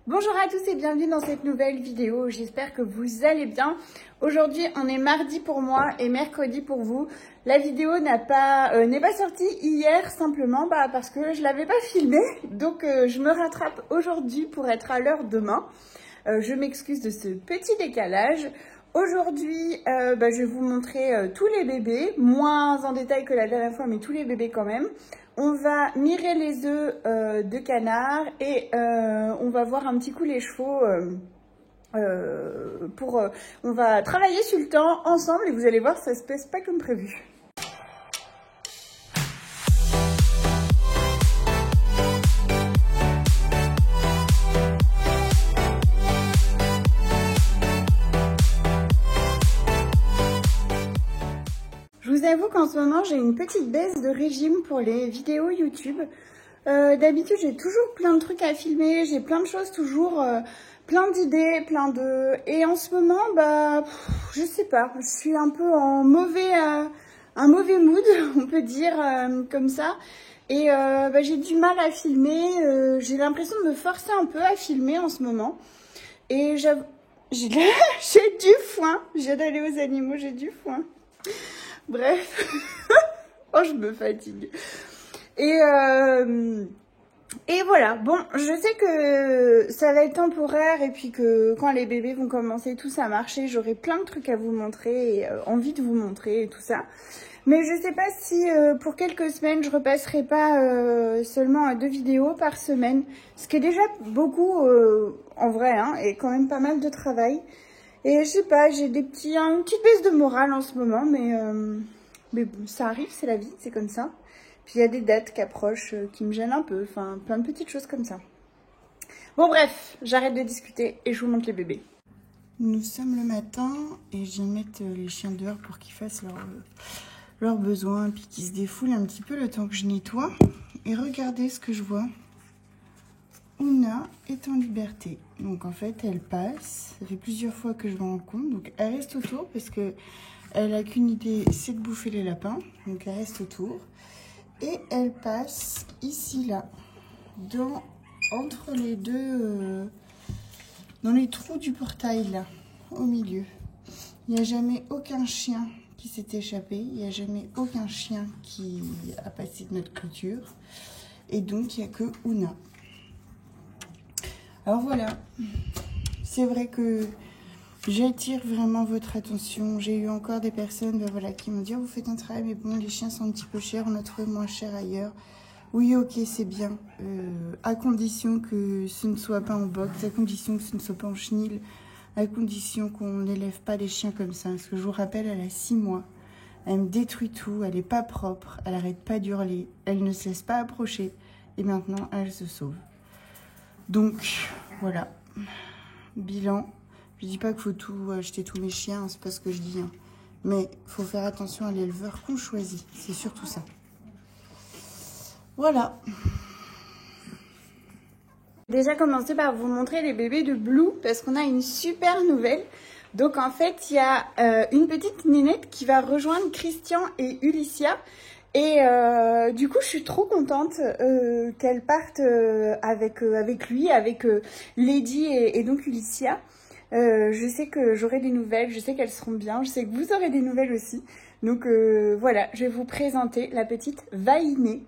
Bonjour à tous et bienvenue dans cette nouvelle vidéo, j'espère que vous allez bien. Aujourd'hui on est mardi pour moi et mercredi pour vous. La vidéo n'est pas sortie hier simplement parce que je l'avais pas filmée. Donc je me rattrape aujourd'hui pour être à l'heure demain. Je m'excuse de ce petit décalage. Aujourd'hui je vais vous montrer tous les bébés, moins en détail que la dernière fois mais tous les bébés quand même. On va mirer les œufs de canard et on va voir un petit coup les chevaux. On va travailler sur le temps ensemble et vous allez voir, ça se passe pas comme prévu. Je vous avoue qu'en ce moment, j'ai une petite baisse de régime pour les vidéos YouTube. D'habitude, j'ai toujours plein de trucs à filmer, j'ai plein de choses toujours, plein d'idées, Et en ce moment, je sais pas, je suis un peu en un mauvais mood, on peut dire comme ça. Et j'ai du mal à filmer, j'ai l'impression de me forcer un peu à filmer en ce moment. Et j'ai du foin, j'ai d'aller aux animaux, j'ai du foin. Bref, oh je me fatigue. Et voilà, bon, je sais que ça va être temporaire et puis que quand les bébés vont commencer tous à marcher, j'aurai plein de trucs à vous montrer et envie de vous montrer et tout ça. Mais je sais pas si pour quelques semaines, je repasserai pas seulement à 2 vidéos par semaine, ce qui est déjà beaucoup en vrai, hein, et quand même pas mal de travail. Et je sais pas, j'ai une petite baisse de morale en ce moment, mais bon, ça arrive, c'est la vie, c'est comme ça. Puis il y a des dates qui approchent, qui me gênent un peu, enfin plein de petites choses comme ça. Bon bref, j'arrête de discuter et je vous montre les bébés. Nous sommes le matin et je viens mettre les chiens dehors pour qu'ils fassent leurs besoins, puis qu'ils se défoulent un petit peu le temps que je nettoie. Et regardez ce que je vois. Ouna est en liberté. Donc en fait, elle passe. Ça fait plusieurs fois que je me rends compte. Donc elle reste autour parce que elle a qu'une idée, c'est de bouffer les lapins. Donc elle reste autour. Et elle passe ici, là, entre les deux, dans les trous du portail, là, au milieu. Il n'y a jamais aucun chien qui s'est échappé. Il n'y a jamais aucun chien qui a passé de notre clôture. Et donc, il n'y a que Ouna. Alors voilà, c'est vrai que j'attire vraiment votre attention. J'ai eu encore des personnes qui m'ont dit oh, vous faites un travail, mais bon, les chiens sont un petit peu chers, on a trouvé moins cher ailleurs. Oui, ok, c'est bien, à condition que ce ne soit pas en box, à condition que ce ne soit pas en chenil, à condition qu'on n'élève pas les chiens comme ça. Parce que je vous rappelle, elle a 6 mois, elle me détruit tout, elle n'est pas propre, elle n'arrête pas d'hurler, elle ne se laisse pas approcher, et maintenant elle se sauve. Donc, voilà, bilan. Je dis pas qu'il faut tout acheter tous mes chiens, c'est pas ce que je dis. Hein. Mais il faut faire attention à l'éleveur qu'on choisit, c'est surtout ça. Voilà. Déjà commencer par vous montrer les bébés de Blue, parce qu'on a une super nouvelle. Donc en fait, il y a une petite nénette qui va rejoindre Christian et Ulycia. Et du coup, je suis trop contente qu'elle parte avec lui, avec Lady et donc Ulycia. Je sais que j'aurai des nouvelles, je sais qu'elles seront bien, je sais que vous aurez des nouvelles aussi. Donc voilà, je vais vous présenter la petite Vainée.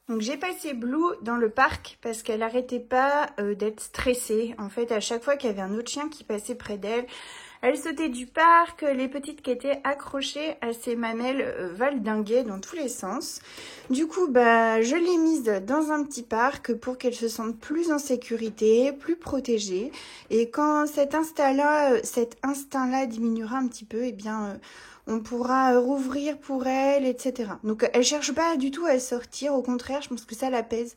Donc j'ai passé Blue dans le parc parce qu'elle n'arrêtait pas d'être stressée. En fait, à chaque fois qu'il y avait un autre chien qui passait près d'elle, elle sautait du parc, les petites qui étaient accrochées à ses mamelles valdinguaient dans tous les sens. Du coup, je l'ai mise dans un petit parc pour qu'elle se sente plus en sécurité, plus protégée. Et quand cet instinct-là diminuera un petit peu, eh bien, on pourra rouvrir pour elle, etc. Donc, elle cherche pas du tout à sortir. Au contraire, je pense que ça l'apaise.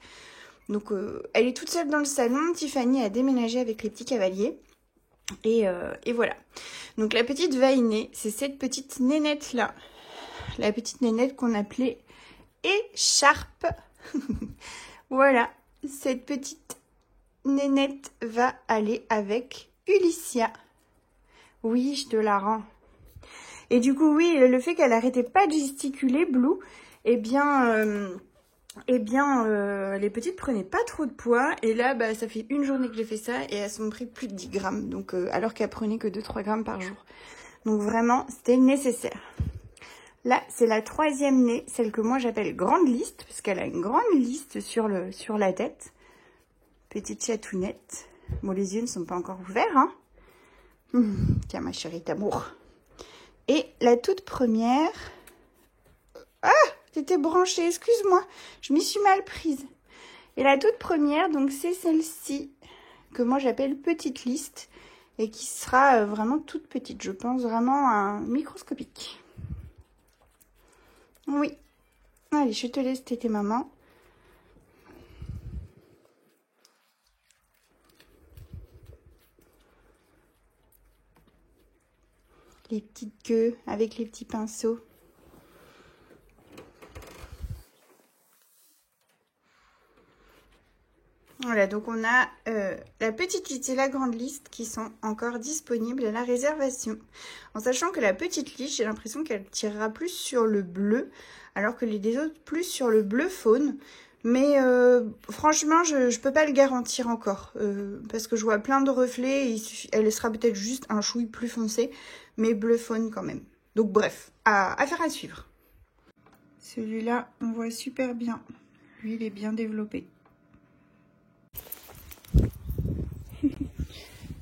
Donc, elle est toute seule dans le salon. Tiffany a déménagé avec les petits cavaliers. Et voilà. Donc la petite Vainée, c'est cette petite nénette là. La petite nénette qu'on appelait Écharpe. Voilà. Cette petite nénette va aller avec Ulycia. Oui, je te la rends. Et du coup, oui, le fait qu'elle arrêtait pas de gesticuler, Blue, eh bien, eh bien, les petites prenaient pas trop de poids. Et là, bah, ça fait une journée que j'ai fait ça et elles sont pris plus de 10 grammes. Donc, alors qu'elles prenaient que 2-3 grammes par jour. Donc vraiment, c'était nécessaire. Là, c'est la 3e nez, celle que moi j'appelle grande liste, parce qu'elle a une grande liste sur la tête. Petite chatounette. Bon, les yeux ne sont pas encore ouverts, hein. Tiens, ma chérie d'amour. Et la toute première... Ah, t'étais branchée, excuse-moi. Je m'y suis mal prise. Et la toute première, donc c'est celle-ci, que moi j'appelle petite liste, et qui sera vraiment toute petite, je pense, vraiment microscopique. Oui. Allez, je te laisse téter maman. Les petites queues avec les petits pinceaux. Voilà, donc on a la petite liste et la grande liste qui sont encore disponibles à la réservation. En sachant que la petite liste, j'ai l'impression qu'elle tirera plus sur le bleu, alors que les autres plus sur le bleu faune. Mais franchement, je ne peux pas le garantir encore, parce que je vois plein de reflets, elle sera peut-être juste un chouille plus foncé, mais bleu faune quand même. Donc bref, affaire à suivre. Celui-là, on voit super bien. Lui, il est bien développé.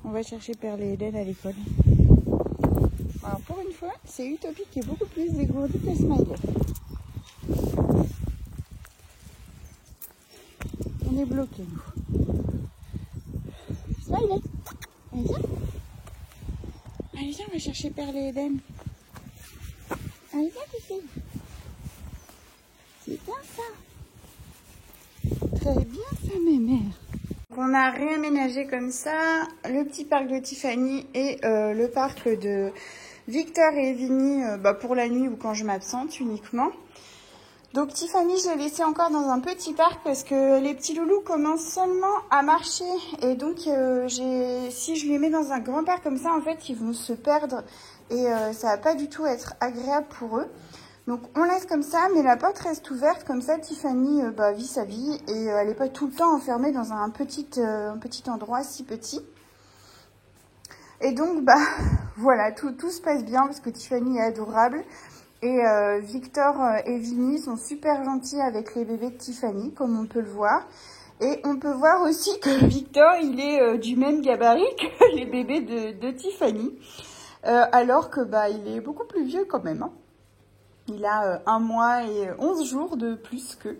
On va chercher Perle et Eden à l'école. Alors pour une fois, c'est Utopie qui est beaucoup plus dégourdie que Smiley. On est bloqués, nous. Smiley, allez viens. Allez viens, on va chercher Perle et Eden. Allez viens, Fifi. C'est bien ça. Très bien ça, mes mères. On a réaménagé comme ça le petit parc de Tiffany et le parc de Victor et Vinny pour la nuit ou quand je m'absente uniquement. Donc Tiffany, je l'ai laissé encore dans un petit parc parce que les petits loulous commencent seulement à marcher. Et donc si je les mets dans un grand parc comme ça, en fait, ils vont se perdre et ça va pas du tout être agréable pour eux. Donc on laisse comme ça, mais la porte reste ouverte, comme ça Tiffany vit sa vie et elle n'est pas tout le temps enfermée dans un petit endroit si petit. Et donc voilà, tout se passe bien parce que Tiffany est adorable. Et Victor et Vinny sont super gentils avec les bébés de Tiffany, comme on peut le voir. Et on peut voir aussi que Victor, il est du même gabarit que les bébés de Tiffany. Alors que il est beaucoup plus vieux quand même, hein. Il a 1 mois et 11 jours de plus qu'eux.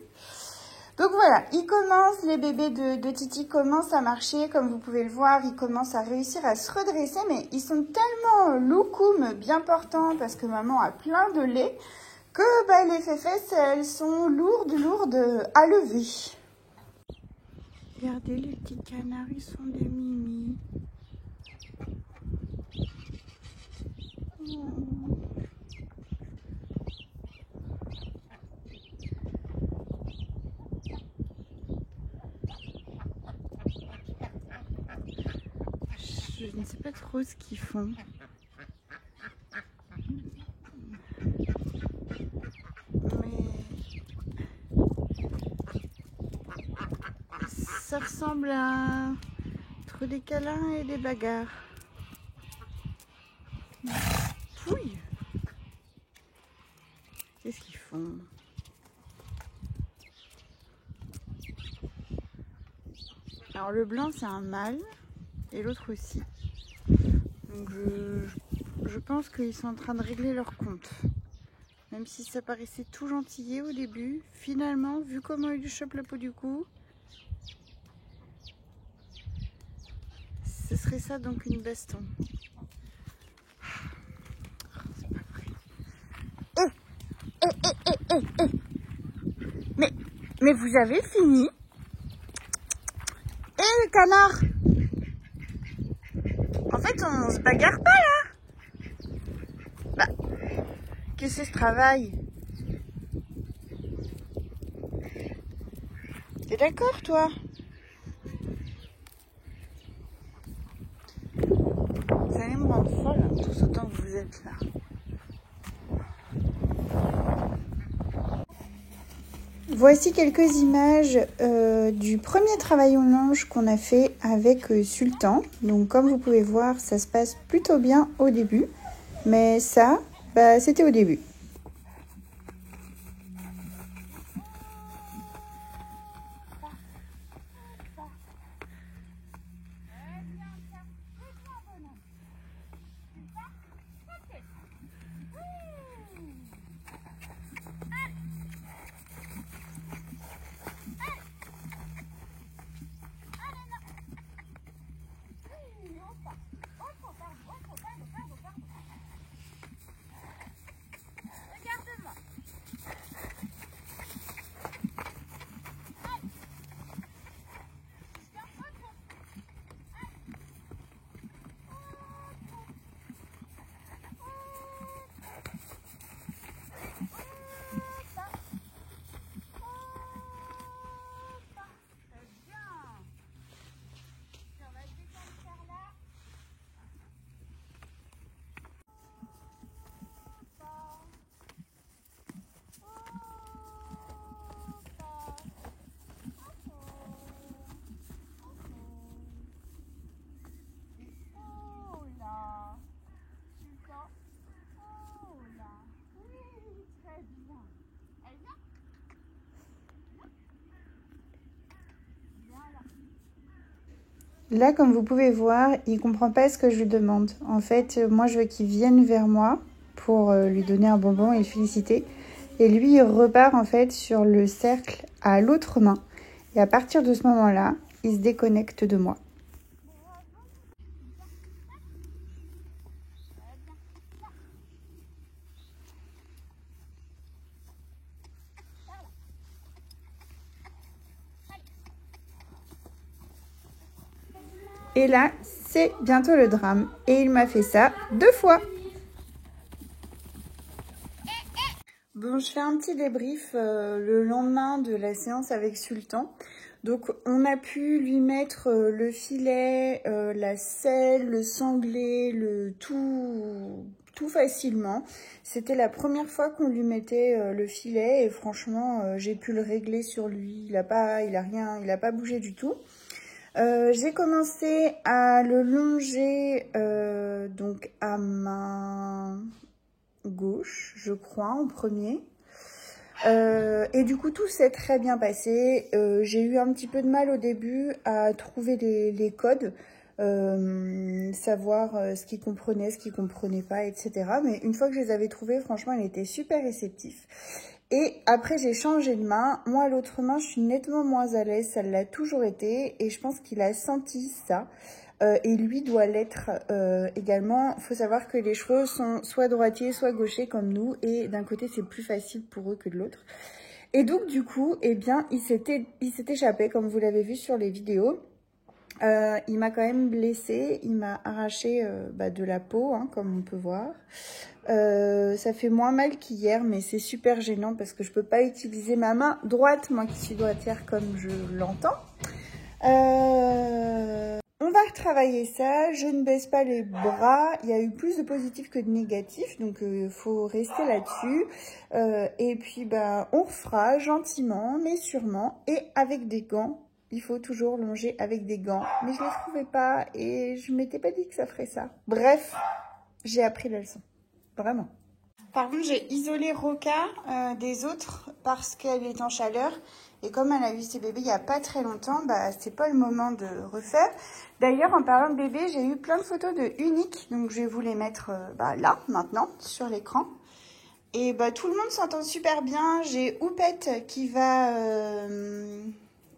Donc voilà, les bébés de Titi commencent à marcher, comme vous pouvez le voir, ils commencent à réussir à se redresser, mais ils sont tellement loukoum, bien portants, parce que maman a plein de lait, que les féfesses, elles sont lourdes à lever. Regardez, les petits canards, ils sont des mimis. Oh. Je ne sais pas trop ce qu'ils font. Mais ça ressemble à entre des câlins et des bagarres. Fouille. Qu'est-ce qu'ils font? Alors le blanc c'est un mâle et l'autre aussi. Donc je pense qu'ils sont en train de régler leur compte. Même si ça paraissait tout gentillet au début, finalement, vu comment il lui chope la peau du cou, ce serait ça donc une baston. C'est pas vrai. Mais vous avez fini? Le canard! En fait, on se bagarre pas là! Qu'est-ce que c'est ce travail? T'es d'accord, toi? Vous allez me rendre folle, hein, tous autant que vous êtes là. Voici quelques images du premier travail au linge qu'on a fait avec Sultan. Donc comme vous pouvez voir, ça se passe plutôt bien au début. Mais ça, c'était au début. Là, comme vous pouvez voir, il comprend pas ce que je lui demande. En fait, moi, je veux qu'il vienne vers moi pour lui donner un bonbon et le féliciter. Et lui, il repart en fait sur le cercle à l'autre main. Et à partir de ce moment-là, il se déconnecte de moi. Et là, c'est bientôt le drame. Et il m'a fait ça 2 fois. Bon, je fais un petit débrief le lendemain de la séance avec Sultan. Donc, on a pu lui mettre le filet, la selle, le sanglé, le tout facilement. C'était la première fois qu'on lui mettait le filet et franchement, j'ai pu le régler sur lui. Il a pas bougé du tout. J'ai commencé à le longer donc à main gauche, je crois, en premier. Et du coup, tout s'est très bien passé. J'ai eu un petit peu de mal au début à trouver les codes, savoir ce qu'il comprenait, ce qu'il comprenait pas, etc. Mais une fois que je les avais trouvés, franchement, il était super réceptif. Et après, j'ai changé de main. Moi, l'autre main, je suis nettement moins à l'aise. Ça l'a toujours été. Et je pense qu'il a senti ça. Et lui doit l'être également. Il faut savoir que les chevaux sont soit droitiers, soit gauchers comme nous. Et d'un côté, c'est plus facile pour eux que de l'autre. Et donc, du coup, eh bien, il s'est échappé, comme vous l'avez vu sur les vidéos. Il m'a quand même blessée, il m'a arraché de la peau, hein, comme on peut voir. Ça fait moins mal qu'hier, mais c'est super gênant parce que je peux pas utiliser ma main droite, moi qui suis droitière comme je l'entends. On va retravailler ça, je ne baisse pas les bras, il y a eu plus de positifs que de négatifs, donc faut rester là-dessus. Et puis on refera gentiment, mais sûrement, et avec des gants. Il faut toujours longer avec des gants, mais je ne les trouvais pas et je m'étais pas dit que ça ferait ça. Bref, j'ai appris la leçon, vraiment. Par contre, j'ai isolé Roca des autres parce qu'elle est en chaleur. Et comme elle a eu ses bébés il n'y a pas très longtemps, c'est pas le moment de refaire. D'ailleurs, en parlant de bébé, j'ai eu plein de photos de Unique. Donc, je vais vous les mettre là, maintenant, sur l'écran. Et tout le monde s'entend super bien. J'ai Oupette qui va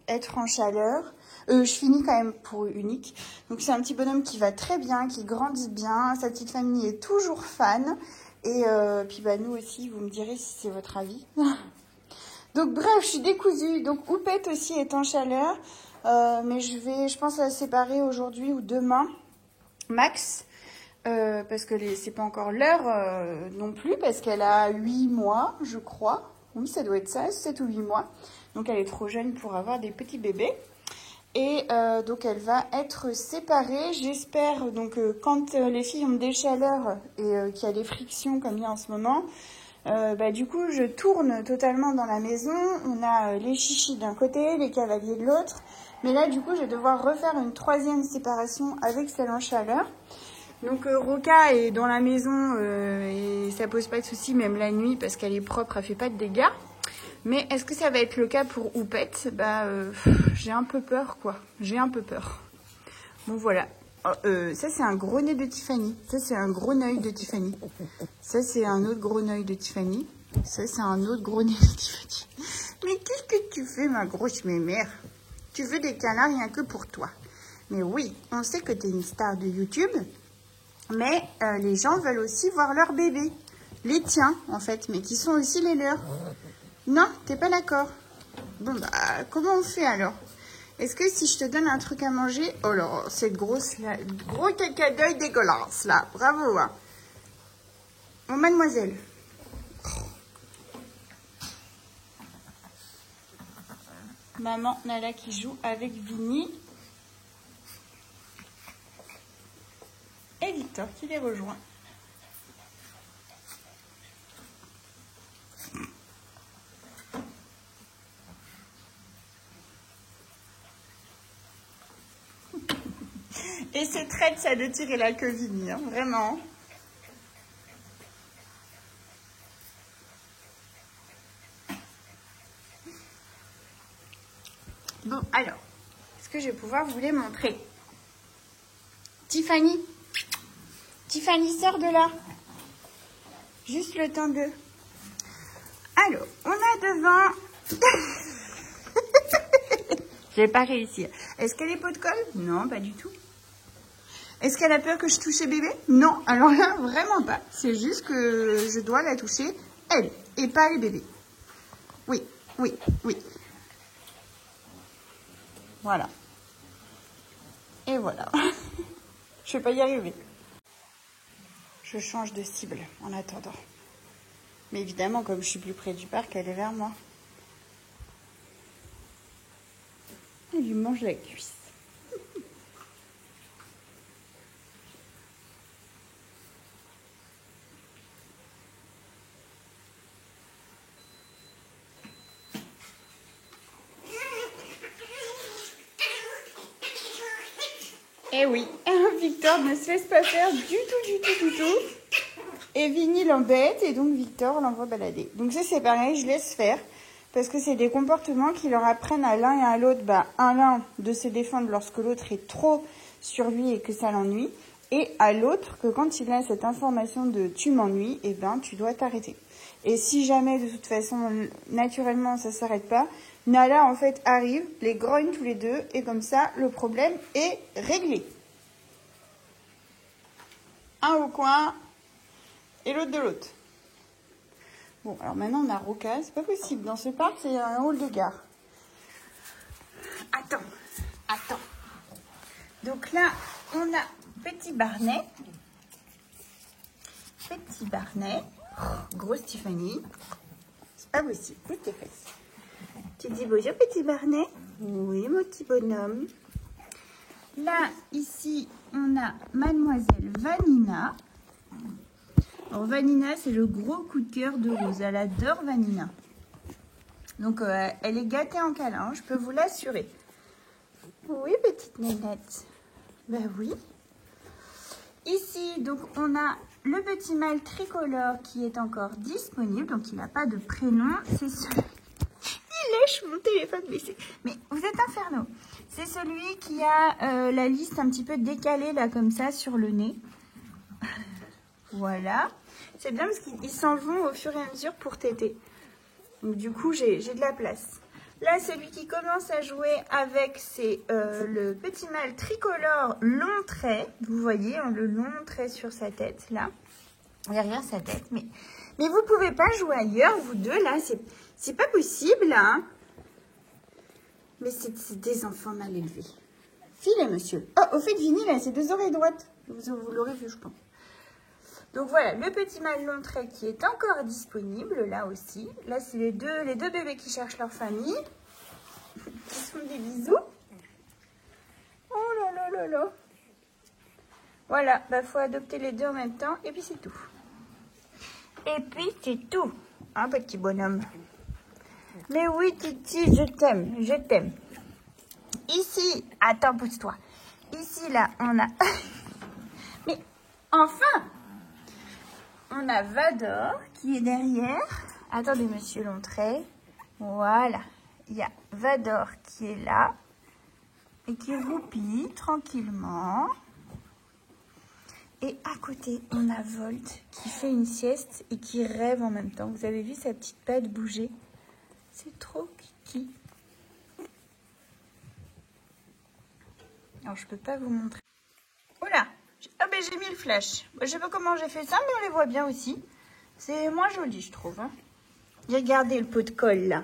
être en chaleur. Je finis quand même pour Unique. Donc, c'est un petit bonhomme qui va très bien, qui grandit bien. Sa petite famille est toujours fan. Et puis nous aussi, vous me direz si c'est votre avis. Donc bref, je suis décousue. Donc Oupette aussi est en chaleur. Mais je pense la séparer aujourd'hui ou demain, max. Parce que c'est pas encore l'heure non plus, parce qu'elle a 8 mois, je crois. Oui, ça doit être ça, 7 ou 8 mois. Donc elle est trop jeune pour avoir des petits bébés. Et donc elle va être séparée. J'espère donc quand les filles ont des chaleurs et qu'il y a des frictions comme il y a en ce moment, Du coup, je tourne totalement dans la maison. On a les chichis d'un côté, les cavaliers de l'autre. Mais là, du coup, je vais devoir refaire une troisième séparation avec celle en chaleur. Donc, Roca est dans la maison et ça pose pas de soucis, même la nuit, parce qu'elle est propre, elle fait pas de dégâts. Mais est-ce que ça va être le cas pour Houppette? J'ai un peu peur, quoi. J'ai un peu peur. Bon, voilà. Ça, c'est un gros nez de Tiffany. Ça, c'est un gros œil de Tiffany. Ça, c'est un autre gros œil de Tiffany. Ça, c'est un autre gros nez de Tiffany. Mais qu'est-ce que tu fais, ma grosse mémère? Tu veux des câlins rien que pour toi. Mais oui, on sait que tu es une star de YouTube. Mais les gens veulent aussi voir leurs bébés. Les tiens, en fait, mais qui sont aussi les leurs. Non, t'es pas d'accord? Bon, comment on fait alors? Est-ce que si je te donne un truc à manger... Oh là, cette grosse... Là, gros caca d'œil dégueulasse, là. Bravo, hein. Bon, mademoiselle. Maman Nala qui joue avec Vinny. Et Victor qui les rejoint. Et c'est traite ça de tirer la queue Vinny, hein, vraiment. Bon, alors, est-ce que je vais pouvoir vous les montrer? Tiffany, sors de là. Juste le temps de... Alors, on a devant... Je vais pas réussir. Est-ce qu'elle est pot de colle? Non, pas du tout. Est-ce qu'elle a peur que je touche ses bébés? Non, alors là, vraiment pas. C'est juste que je dois la toucher, elle, et pas les bébés. Oui, oui, oui. Voilà. Et voilà. Je vais pas y arriver. Je change de cible en attendant. Mais évidemment, comme je suis plus près du parc, elle est vers moi. Elle lui mange la cuisse. Eh oui, Victor ne se laisse pas faire du tout. Et Vinny l'embête et donc Victor l'envoie balader. Donc ça c'est pareil, je laisse faire. Parce que c'est des comportements qui leur apprennent à l'un et à l'autre, l'un de se défendre lorsque l'autre est trop sur lui et que ça l'ennuie. Et à l'autre que quand il a cette information de tu m'ennuies, tu dois t'arrêter. Et si jamais de toute façon, naturellement, ça s'arrête pas, Nala en fait arrive, les grogne tous les deux et comme ça, le problème est réglé. Un au coin et l'autre de l'autre. Bon, alors maintenant on a Roca, c'est pas possible. Dans ce parc, c'est un hall de gare. Attends. Donc là, on a petit Barnet. Grosse Tiffany. C'est pas possible. Où tes fesses? Tu dis bonjour petit Barnet? Oui, mon petit bonhomme. Là, ici, on a mademoiselle Vanina. Alors, Vanina, c'est le gros coup de cœur de Rose. Elle adore Vanina. Donc, elle est gâtée en câlin, je peux vous l'assurer. Oui, petite nénette. Ben oui. Ici, donc, on a le petit mâle tricolore qui est encore disponible. Donc, il n'a pas de prénom. C'est celui... Il lèche mon téléphone, mais vous êtes infernaux. C'est celui qui a la liste un petit peu décalée, là, comme ça, sur le nez. Voilà. C'est bien parce qu'ils s'en vont au fur et à mesure pour téter. Donc du coup, j'ai de la place. Là, celui qui commence à jouer avec, c'est le petit mâle tricolore long trait. Vous voyez, le long trait sur sa tête, là. Derrière sa tête. Mais vous pouvez pas jouer ailleurs, vous deux, là. C'est pas possible, hein. Mais c'est des enfants mal élevés. Filez, monsieur. Oh, au fait, Vinny, là, c'est 2 oreilles droites. Vous l'aurez vu, je pense. Donc voilà, le petit mâle long trait qui est encore disponible, là aussi. Là, c'est les deux bébés qui cherchent leur famille. Qui sont des bisous. Oh là là là là. Voilà, faut adopter les deux en même temps et puis c'est tout. Et puis c'est tout. Un petit bonhomme. Mais oui, Titi, je t'aime, je t'aime. Ici, attends, pousse-toi. Ici, là, on a... Mais enfin, on a Vador qui est derrière. Attendez, monsieur Longtrait. Voilà. Il y a Vador qui est là et qui roupille tranquillement. Et à côté, on a Volt qui fait une sieste et qui rêve en même temps. Vous avez vu sa petite patte bouger? C'est trop kiki. Alors, je peux pas vous montrer. Oula! Ah ben, j'ai mis le flash. Je sais pas comment j'ai fait ça, mais on les voit bien aussi. C'est moins joli, je trouve. Hein. Regardez le pot de colle, là.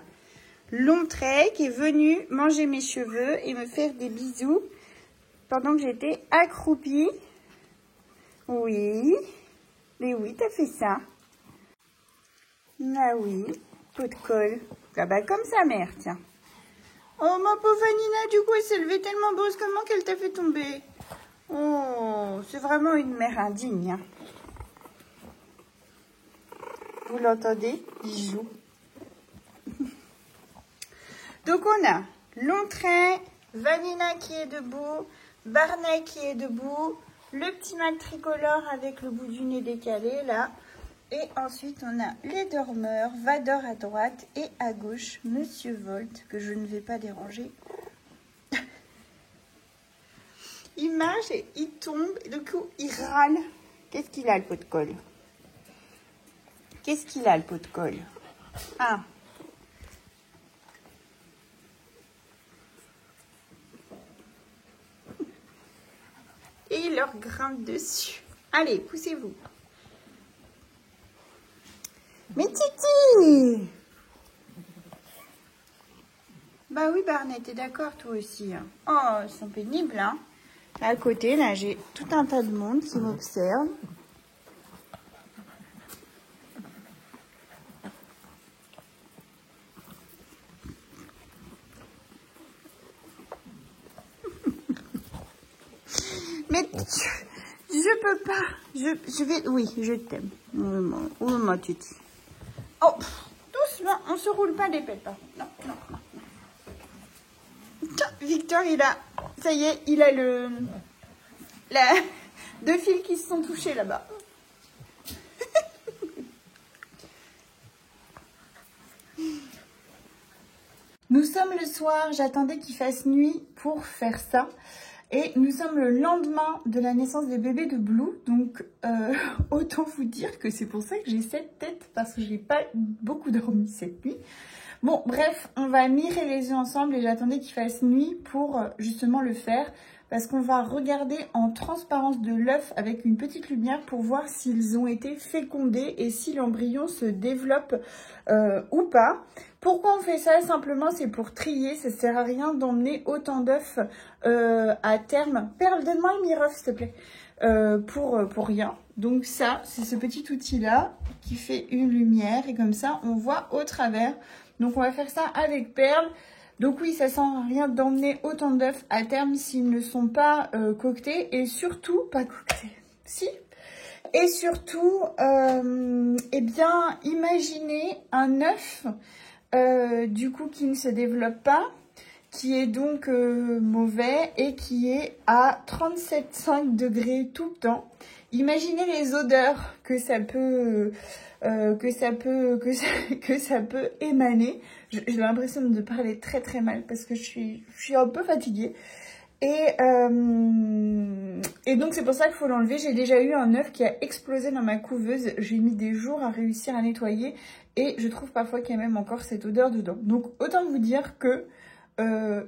Longtrait qui est venu manger mes cheveux et me faire des bisous pendant que j'étais accroupie. Oui. Mais oui, t'as fait ça. Ah oui, pot de colle. Ah bah, comme sa mère, tiens. Oh, ma pauvre Vanina, du coup, elle s'est levée tellement brusquement qu'elle t'a fait tomber. Oh, c'est vraiment une mère indigne. Hein. Vous l'entendez? Il joue. Donc, on a Longtrait, Vanina qui est debout, Barney qui est debout, le petit mâle tricolore avec le bout du nez décalé, là. Et ensuite, on a les dormeurs, Vador à droite et à gauche, Monsieur Volt, que je ne vais pas déranger. Il marche et il tombe, et du coup, il râle. Qu'est-ce qu'il a, le pot de colle? Qu'est-ce qu'il a, le pot de colle? Ah. Et il leur grimpe dessus. Allez, poussez-vous. Mais Titi! Bah oui, Barney, t'es d'accord, toi aussi. Hein. Oh, ils sont pénibles, hein. Là, à côté, là, j'ai tout un tas de monde qui m'observe. Mais je peux pas. Je vais... Oui, je t'aime. Oh, ma Titi. Oh, doucement, on se roule pas les pelles, par contre. Non, non, non. Victor, il a... Ça y est, il a le... deux fils qui se sont touchés là-bas. Nous sommes le soir, j'attendais qu'il fasse nuit pour faire ça. Et nous sommes le lendemain de la naissance des bébés de Blue. Donc, autant vous dire que c'est pour ça que j'ai cette tête, parce que je n'ai pas beaucoup dormi cette nuit. Bon, bref, on va mirer les yeux ensemble et j'attendais qu'il fasse nuit pour justement le faire. Parce qu'on va regarder en transparence de l'œuf avec une petite lumière pour voir s'ils ont été fécondés et si l'embryon se développe ou pas. Pourquoi on fait ça? Simplement, c'est pour trier. Ça ne sert à rien d'emmener autant d'œufs à terme. Perle, donne-moi le miroir, s'il te plaît. Pour rien. Donc ça, c'est ce petit outil-là qui fait une lumière et comme ça, on voit au travers. Donc on va faire ça avec Perle. Donc oui, ça sert à rien d'emmener autant d'œufs à terme s'ils ne sont pas coquetés et surtout, pas coquetés, si. Et surtout, eh bien, imaginez un œuf du coup qui ne se développe pas, qui est donc mauvais et qui est à 37,5 degrés tout le temps. Imaginez les odeurs que ça peut émaner. J'ai l'impression de parler très très mal parce que je suis un peu fatiguée. Et donc c'est pour ça qu'il faut l'enlever. J'ai déjà eu un œuf qui a explosé dans ma couveuse. J'ai mis des jours à réussir à nettoyer et je trouve parfois qu'il y a même encore cette odeur dedans. Donc autant vous dire que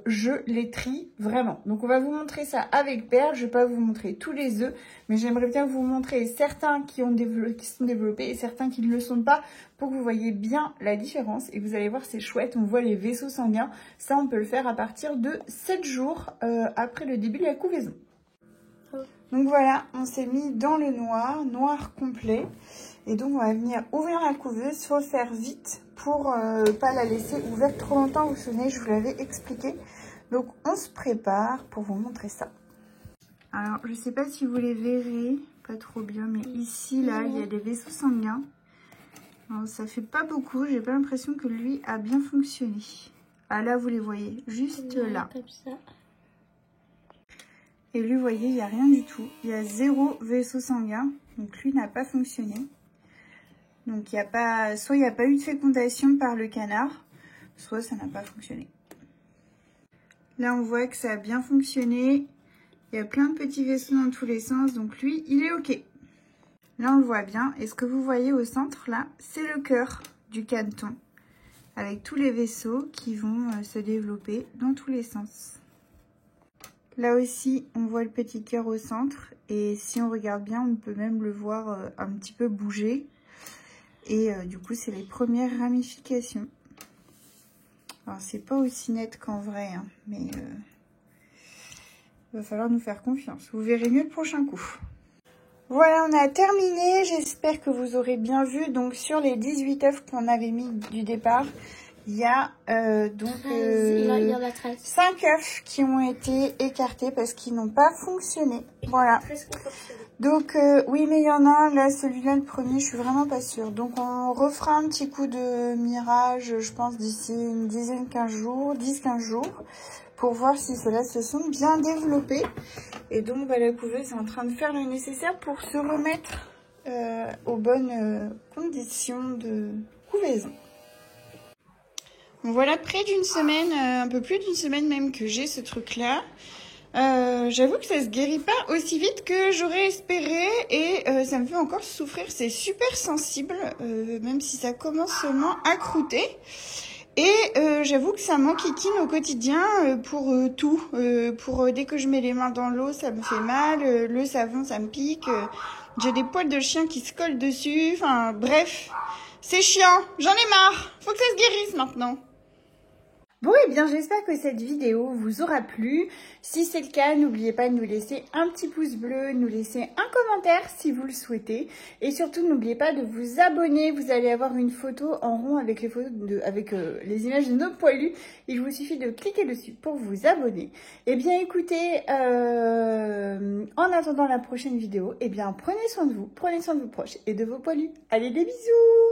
je les trie vraiment. Donc on va vous montrer ça avec Perle. Je ne vais pas vous montrer tous les œufs, mais j'aimerais bien vous montrer certains qui sont développés et certains qui ne le sont pas pour que vous voyez bien la différence. Et vous allez voir, c'est chouette. On voit les vaisseaux sanguins. Ça, on peut le faire à partir de 7 jours après le début de la couvaison. Donc voilà, on s'est mis dans le noir complet. Et donc, on va venir ouvrir la couveuse. Il faut faire vite pour pas la laisser ouverte trop longtemps. Vous vous souvenez, je vous l'avais expliqué. Donc, on se prépare pour vous montrer ça. Alors, je ne sais pas si vous les verrez, pas trop bien, mais ici, là, il y a des vaisseaux sanguins. Alors, ça fait pas beaucoup, j'ai pas l'impression que lui a bien fonctionné. Ah là, vous les voyez, juste là. Comme ça. Et lui, vous voyez, il n'y a rien du tout. Il y a 0 vaisseau sanguin. Donc lui n'a pas fonctionné. Donc il y a pas, soit il n'y a pas eu de fécondation par le canard, soit ça n'a pas fonctionné. Là, on voit que ça a bien fonctionné. Il y a plein de petits vaisseaux dans tous les sens. Donc lui, il est OK. Là, on le voit bien. Et ce que vous voyez au centre, là, c'est le cœur du caneton. Avec tous les vaisseaux qui vont se développer dans tous les sens. Là aussi, on voit le petit cœur au centre. Et si on regarde bien, on peut même le voir un petit peu bouger. Et du coup, c'est les premières ramifications. Alors, c'est pas aussi net qu'en vrai, hein, mais il va falloir nous faire confiance. Vous verrez mieux le prochain coup. Voilà, on a terminé. J'espère que vous aurez bien vu. Donc, sur les 18 œufs qu'on avait mis du départ, il y a donc 5 œufs qui ont été écartés parce qu'ils n'ont pas fonctionné. Voilà. Donc, oui, mais il y en a un, là, celui-là, le premier, je suis vraiment pas sûre. Donc, on refera un petit coup de mirage, je pense, d'ici une dizaine, 15 jours, 10-15 jours, pour voir si ceux-là se sont bien développés. Et donc, bah, la couveuse est en train de faire le nécessaire pour se remettre aux bonnes conditions de couvaison. Bon, voilà, près d'une semaine, un peu plus d'une semaine même que j'ai ce truc-là. J'avoue que ça se guérit pas aussi vite que j'aurais espéré et ça me fait encore souffrir. C'est super sensible, même si ça commence seulement à croûter. Et j'avoue que ça m'enquiquine au quotidien pour tout. Pour dès que je mets les mains dans l'eau, ça me fait mal. Le savon, ça me pique. J'ai des poils de chien qui se collent dessus. Enfin, bref, c'est chiant. J'en ai marre. Faut que ça se guérisse maintenant. Bon, et bien j'espère que cette vidéo vous aura plu. Si c'est le cas, n'oubliez pas de nous laisser un petit pouce bleu, nous laisser un commentaire si vous le souhaitez. Et surtout, n'oubliez pas de vous abonner. Vous allez avoir une photo en rond avec les images de nos poilus. Il vous suffit de cliquer dessus pour vous abonner. Et bien écoutez, en attendant la prochaine vidéo, et bien prenez soin de vous, prenez soin de vos proches et de vos poilus. Allez, des bisous!